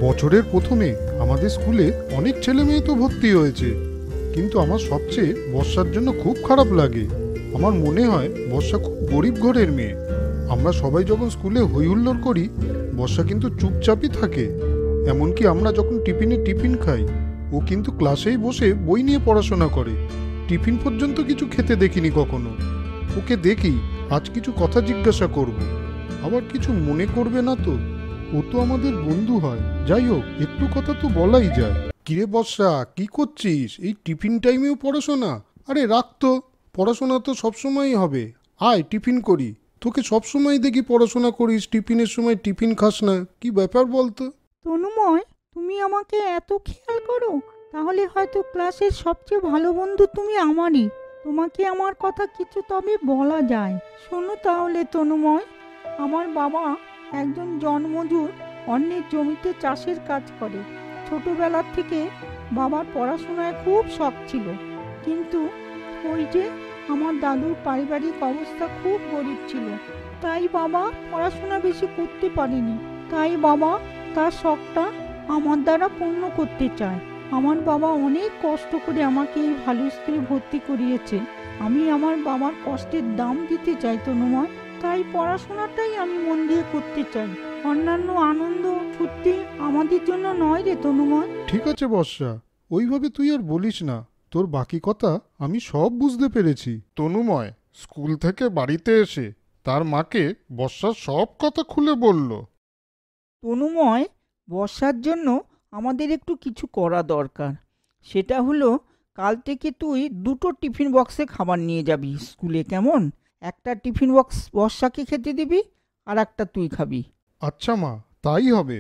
বছরের প্রথমে আমাদের স্কুলে অনেক ছেলে মেয়ে তো ভর্তি হয়েছে, কিন্তু আমার সবচেয়ে বর্ষার জন্য খুব খারাপ লাগে। আমার মনে হয় বর্ষা খুব গরিব ঘরের মেয়ে। আমরা সবাই যখন স্কুলে হই হুল্লোড় করি, বর্ষা কিন্তু চুপচাপই থাকে। এমনকি আমরা যখন টিফিন খাই, ও কিন্তু ক্লাসেই বসে বই নিয়ে পড়াশোনা করে। টিফিন পর্যন্ত কিছু খেতে দেখিনি কখনো। ওকে দেখি আজ কিছু কথা জিজ্ঞাসা করব, আবার কিছু মনে করবে না তো? ও তো আমাদের বন্ধু হয়। যাই হোক, একটু কথা তো বলাই যায়। কিরে বর্ষা, কি করছিস? এই টিফিন টাইমেও পড়াশোনা? আরে রাখ তো, পড়াশোনা তো সবসময়ই হবে। আয় টিফিন করি। তোকে সবসময় দেখি পড়াশোনা করিস, টিফিনের সময় টিফিন খাস না, কি ব্যাপার বলতো? তনুময়, তুমি আমাকে এত খেয়াল করো? তাহলে হয়তো ক্লাসের সবচেয়ে ভালো বন্ধু তুমি আমারই। তোমাকে আমার কথা কিছু তবে বলা যায়, শোনো তাহলে তনুময়। আমার বাবা একজন জনমজুর, অন্যের জমিতে চাষের কাজ করে। ছোটবেলার থেকে বাবার পড়াশোনায় খুব শখ ছিল, কিন্তু ওই যে আমার দাদুর পারিবারিক অবস্থা খুব গরিব ছিল, তাই বাবা পড়াশোনা বেশি করতে পারেনি। তাই বাবা তার শখটা আমার দ্বারা পূর্ণ করতে চায়। আমার বাবা অনেক কষ্ট করে আমাকে এই ভালো স্কুলে ভর্তি করিয়েছে। আমি আমার বাবার কষ্টের দাম দিতে চাই তনুময়। তাই পড়াশোনাটাই আমি মন দিয়ে করতে চাই। অন্যান্য আনন্দ ফুর্তি আমাদের জন্য নয় রে তনুময়। ঠিক আছে বর্ষা, ওইভাবে তুই আর বলিস না। তোর বাকি কথা আমি সব বুঝতে পেরেছি। তনুময় স্কুল থেকে বাড়িতে এসে তার মাকে বর্ষার সব কথা খুলে বলল। তনুময়, বর্ষার জন্য আমাদের একটু কিছু করা দরকার। সেটা হলো, কাল থেকে তুই দুটো টিফিন বক্সে খাবার নিয়ে যাবি স্কুলে, কেমন? একটা টিফিন বক্স বর্ষাকে খেতে দিবি, আর একটা তুই খাবি। আচ্ছা মা, তাই হবে।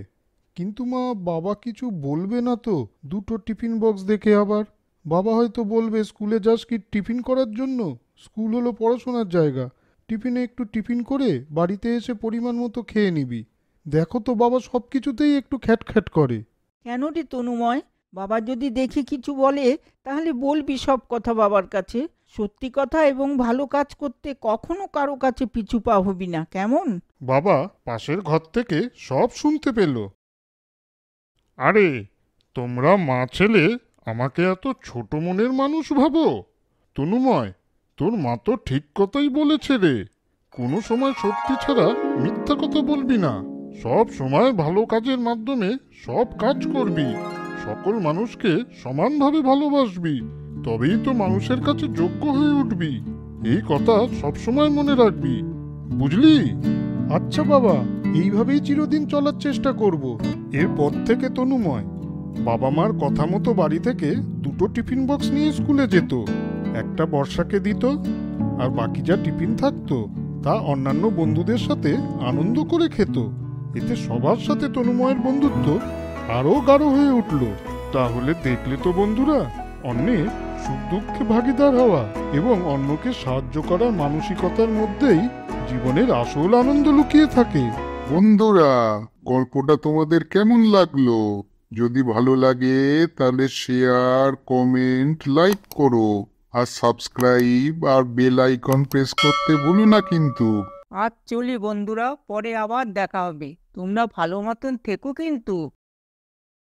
কিন্তু মা, বাবা কিছু বলবে না তো? দুটো টিফিন বক্স দেখে আবার বাবা হয়তো বলবে স্কুলে যাস কি টিফিন করার জন্য? স্কুল হলো পড়াশোনার জায়গা। টিফিনে একটু টিফিন করে বাড়িতে এসে পরিমাণ মতো খেয়ে নিবি। দেখো তো, বাবা সব কিছুতেই একটু খ্যাট করে। কেন রে তনুময়? বাবা যদি দেখে কিছু বলে, তাহলে বলবি সব কথা বাবার কাছে। সত্যি কথা এবং ভালো কাজ করতে কখনো কারো কাছে পিছু পা হবি না, কেমন? বাবা পাশের ঘর থেকে সব শুনতে পেল। আরে, তোমরা মা ছেলে আমাকে এত ছোট মনের মানুষ ভাবো? তনুময়, তোর মা তো ঠিক কথাই বলেছে রে। কোনো সময় সত্যি ছাড়া মিথ্যা কথা বলবি না। সব সময় ভালো কাজের মাধ্যমে সব কাজ করবি। সকল মানুষকে সমানভাবে ভালোবাসবি, তবেই তো মানুষের কাছে যোগ্য হয়ে উঠবি। এই কথা সব সময় মনে রাখবি, বুঝলি? আচ্ছা বাবা, এইভাবেই চিরদিন চলার চেষ্টা করব। এরপর থেকে তনুময় বাবা মার কথা মতো বাড়ি থেকে দুটো টিফিন বক্স নিয়ে স্কুলে যেত। একটা বর্ষাকে দিত, আর বাকি যা টিফিন থাকতো তা অন্যান্য বন্ধুদের সাথে আনন্দ করে খেত। এতে সবার সাথে তনুময়ের বন্ধুত্ব আরও গাঢ় হয়ে উঠল। তাহলে দেখলে তো বন্ধুরা, অন্যের সুখ দুঃখে ভাগিদার হওয়া এবং অন্যকে সাহায্য করার মানসিকতার মধ্যেই জীবনের আসল আনন্দ লুকিয়ে থাকে। বন্ধুরা, গল্পটা তোমাদের কেমন লাগলো? যদি ভালো লাগে তাহলে শেয়ার, কমেন্ট, লাইক করো। আর সাবস্ক্রাইব আর বেল আইকন প্রেস করতে ভুলো না কিন্তু। আজ চলি বন্ধুরা, পরে আবার দেখা হবে। তোমরা ভালো মতন থেকো কিন্তু।